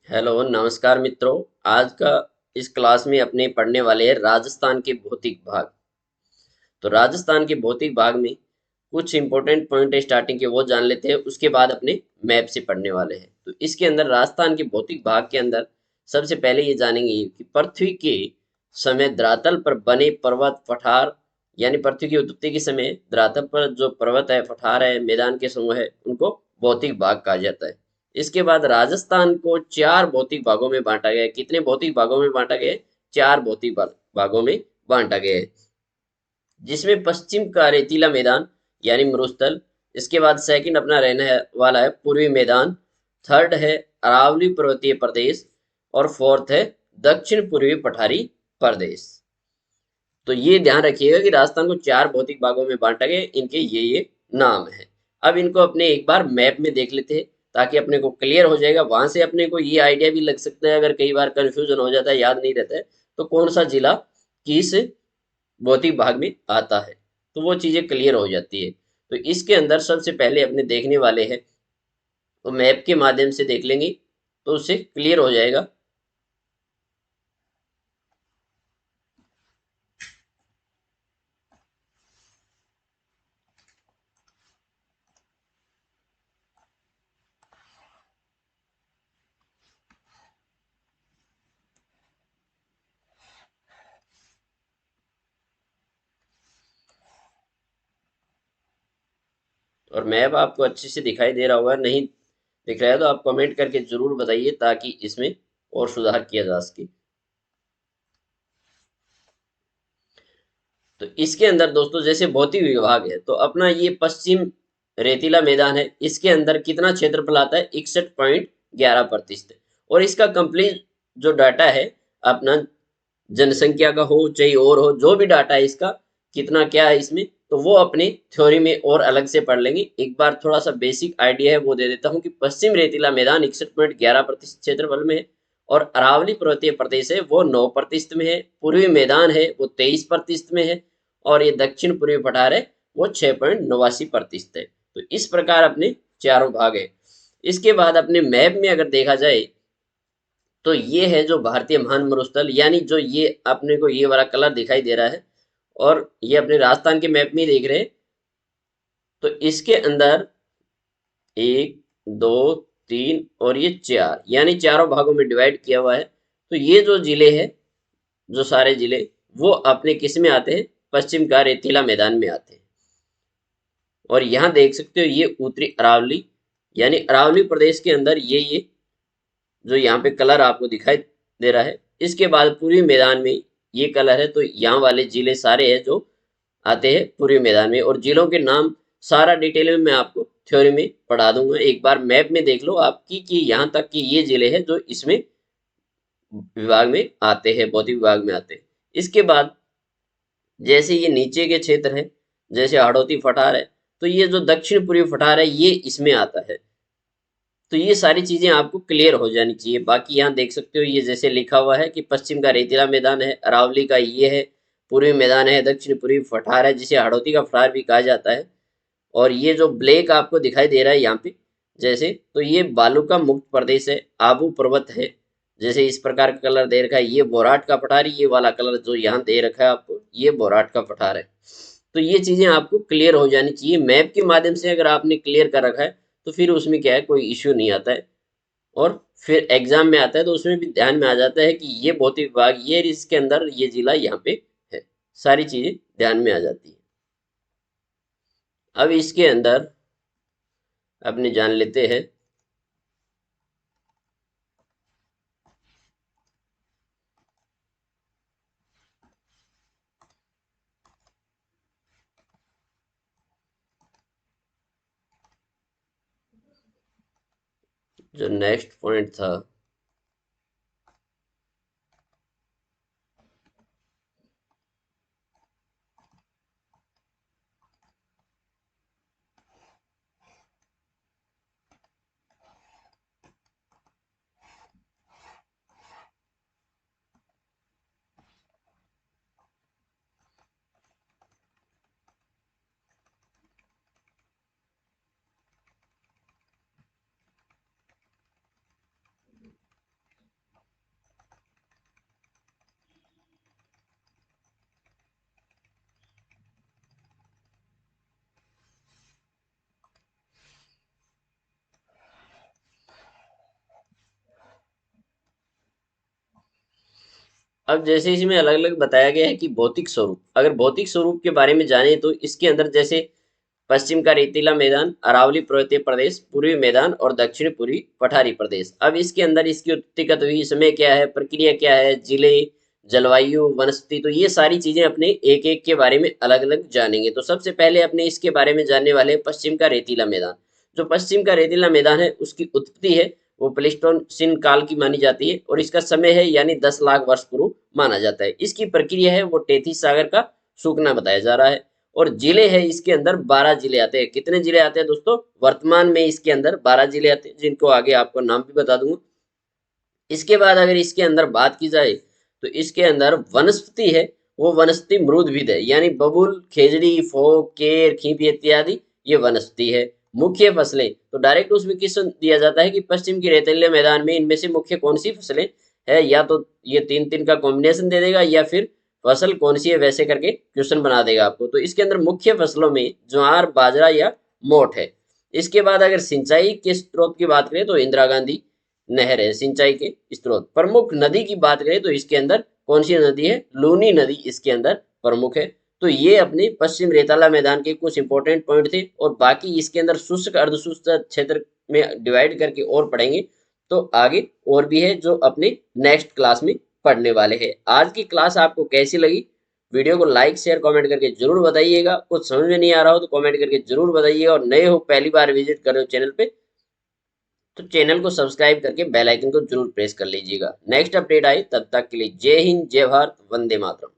Hello नमस्कार मित्रों। आज का इस क्लास में अपने पढ़ने वाले हैं राजस्थान के भौतिक भाग। तो राजस्थान के भौतिक भाग में कुछ इंपॉर्टेंट पॉइंट स्टार्टिंग के वो जान लेते हैं, उसके बाद अपने मैप से पढ़ने वाले हैं। तो इसके अंदर राजस्थान के भौतिक भाग के अंदर सबसे पहले ये जानेंगे कि पृथ्वी के समय धरातल पर बने पर्वत पठार, यानी पृथ्वी की उत्पत्ति के समय धरातल पर जो पर्वत है, पठार है, मैदान के समूह है, उनको भौतिक भाग कहा जाता है। इसके बाद राजस्थान को चार भौतिक भागों में बांटा गया है। कितने भौतिक भागों में बांटा गया है? चार भौतिक भागों में बांटा गया है, जिसमें पश्चिम का रेतीला मैदान यानी मरुस्थल। इसके बाद सेकंड अपना रहने वाला है पूर्वी मैदान। थर्ड है अरावली पर्वतीय प्रदेश। और फोर्थ है दक्षिण पूर्वी पठारी प्रदेश। तो ये ध्यान रखिएगा कि राजस्थान को चार भौतिक भागों में बांटा गया, इनके ये नाम है। अब इनको अपने एक बार मैप में देख लेते हैं, ताकि अपने को क्लियर हो जाएगा। वहां से अपने को ये आइडिया भी लग सकता है, अगर कई बार कंफ्यूजन हो जाता है, याद नहीं रहता है, तो कौन सा जिला किस भौतिक भाग में आता है, तो वो चीजें क्लियर हो जाती है। तो इसके अंदर सबसे पहले अपने देखने वाले हैं, तो मैप के माध्यम से देख लेंगे तो उससे क्लियर हो जाएगा। और मैप आपको अच्छे से दिखाई दे रहा होगा, नहीं दिख रहा है तो आप कमेंट करके जरूर बताइए, ताकि इसमें और सुधार किया जा सके। तो इसके अंदर दोस्तों जैसे भौतिक विभाग है, तो अपना ये पश्चिम रेतीला मैदान है, इसके अंदर कितना क्षेत्रफल आता है? 61.11%। और इसका कंप्लीट जो डाटा है अपना, जनसंख्या का हो चाहे और हो, जो भी डाटा है इसका कितना क्या है इसमें, तो वो अपने थ्योरी में और अलग से पढ़ लेंगे। एक बार थोड़ा सा बेसिक आइडिया है वो दे देता हूँ कि पश्चिम रेतीला मैदान 61.11% क्षेत्रफल में है। और अरावली पर्वतीय प्रदेश है वो 9% में है। पूर्वी मैदान है वो 23% में है। और ये दक्षिण पूर्वी पठार है वो 6.89% है। तो इस प्रकार अपने चारों भाग है। इसके बाद अपने मैप में अगर देखा जाए, तो ये है जो भारतीय महान मरुस्थल, यानी जो ये अपने को ये वाला कलर दिखाई दे रहा है, और ये अपने राजस्थान के मैप में देख रहे हैं। तो इसके अंदर एक, दो, तीन और ये चार, यानी चारों भागों में डिवाइड किया हुआ है। तो ये जो जिले हैं, जो सारे जिले, वो अपने किस में आते हैं? पश्चिम का रेतीला मैदान में आते हैं। और यहाँ देख सकते हो ये उत्तरी अरावली, यानी अरावली प्रदेश के अंदर ये जो यहाँ पे कलर आपको दिखाई दे रहा है। इसके बाद पूर्वी मैदान में ये कलर है, तो यहाँ वाले जिले सारे हैं जो आते हैं पूर्वी मैदान में। और जिलों के नाम सारा डिटेल में मैं आपको थ्योरी में पढ़ा दूंगा। एक बार मैप में देख लो आपकी कि यहाँ तक कि ये जिले हैं जो इसमें विभाग में आते हैं, भौतिक विभाग में आते हैं। इसके बाद जैसे ये नीचे के क्षेत्र है, जैसे हाड़ौती पठार है, तो ये जो दक्षिण पूर्वी पठार है ये इसमें आता है। तो ये सारी चीजें आपको क्लियर हो जानी चाहिए। बाकी यहाँ देख सकते हो ये जैसे लिखा हुआ है कि पश्चिम का रेतीला मैदान है, अरावली का ये है, पूर्वी मैदान है, दक्षिण पूर्वी पठार है जिसे हाड़ौती का पठार भी कहा जाता है। और ये जो ब्लैक आपको दिखाई दे रहा है यहाँ पे जैसे, तो ये बालू का मुक्त प्रदेश है, आबू पर्वत है। जैसे इस प्रकार का कलर दे रखा है, ये बोराट का पठार, ये वाला कलर जो यहाँ दे रखा है आपको, ये बोराट का पठार है। तो ये चीजें आपको क्लियर हो जानी चाहिए। मैप के माध्यम से अगर आपने क्लियर कर रखा है, तो फिर उसमें क्या है, कोई इश्यू नहीं आता है। और फिर एग्जाम में आता है तो उसमें भी ध्यान में आ जाता है कि ये भौतिक विभाग, ये इसके अंदर ये जिला यहाँ पे है, सारी चीजें ध्यान में आ जाती है। अब इसके अंदर अपने जान लेते हैं, जो नेक्स्ट पॉइंट था। अब जैसे इसमें अलग अलग बताया गया है कि भौतिक स्वरूप, अगर भौतिक स्वरूप के बारे में जाने तो इसके अंदर जैसे पश्चिम का रेतीला मैदान, अरावली पर्वतीय प्रदेश, पूर्वी मैदान और दक्षिणी पूर्वी पठारी प्रदेश। अब इसके अंदर इसकी उत्पत्तिगत हुई समय क्या है, प्रक्रिया क्या है, जिले, जलवायु, वनस्पति, तो ये सारी चीजें अपने एक एक के बारे में अलग अलग जानेंगे। तो सबसे पहले अपने इसके बारे में जानने वाले हैं पश्चिम का रेतीला मैदान। जो पश्चिम का रेतीला मैदान है उसकी उत्पत्ति है वो प्लेस्टोसीन काल की मानी जाती है और इसका समय है यानी 10 लाख वर्ष पूर्व माना जाता है। इसकी प्रक्रिया है वो टेथीस सागर का सूखना बताया जा रहा है। और जिले है इसके अंदर 12 जिले आते हैं। कितने जिले आते हैं दोस्तों, वर्तमान में इसके अंदर 12 जिले आते हैं, जिनको आगे आपको नाम भी बता दूंगा। इसके बाद अगर इसके अंदर बात की जाए तो इसके अंदर वनस्पति है वो वनस्पति मृदविद है, यानी बबूल, खेजड़ी, फोक, केर, खींपी इत्यादि ये वनस्पति है। मुख्य फसलें तो डायरेक्ट उसमें किस दिया जाता है कि पश्चिम के रेतीले मैदान में इनमें से मुख्य कौन सी फसलें है, या तो ये तीन तीन का कॉम्बिनेशन दे देगा या फिर फसल कौन सी है वैसे करके क्वेश्चन बना देगा आपको। तो इसके अंदर मुख्य फसलों में ज्वार, बाजरा या मोठ है। इसके बाद अगर सिंचाई के स्रोत की बात करें तो इंदिरा गांधी नहर है सिंचाई के स्रोत। प्रमुख नदी की बात करें तो इसके अंदर कौन सी नदी है, लूनी नदी इसके अंदर प्रमुख है। तो ये अपने पश्चिम रेताला मैदान के कुछ इंपॉर्टेंट पॉइंट थे, और बाकी इसके अंदर शुष्क अर्धशुष्क क्षेत्र में डिवाइड करके और पढ़ेंगे। तो आगे और भी है जो अपने नेक्स्ट क्लास में पढ़ने वाले हैं। आज की क्लास आपको कैसी लगी, वीडियो को लाइक शेयर कमेंट करके जरूर बताइएगा। कुछ समझ में नहीं आ रहा हो तो कमेंट करके जरूर बताइएगा, और नए हो पहली बार विजिट कर रहे हो चैनल पे तो चैनल को सब्सक्राइब करके बेल आइकन को जरूर प्रेस कर लीजिएगा। नेक्स्ट अपडेट आए तब तक के लिए जय हिंद, जय भारत, वंदे मातरम।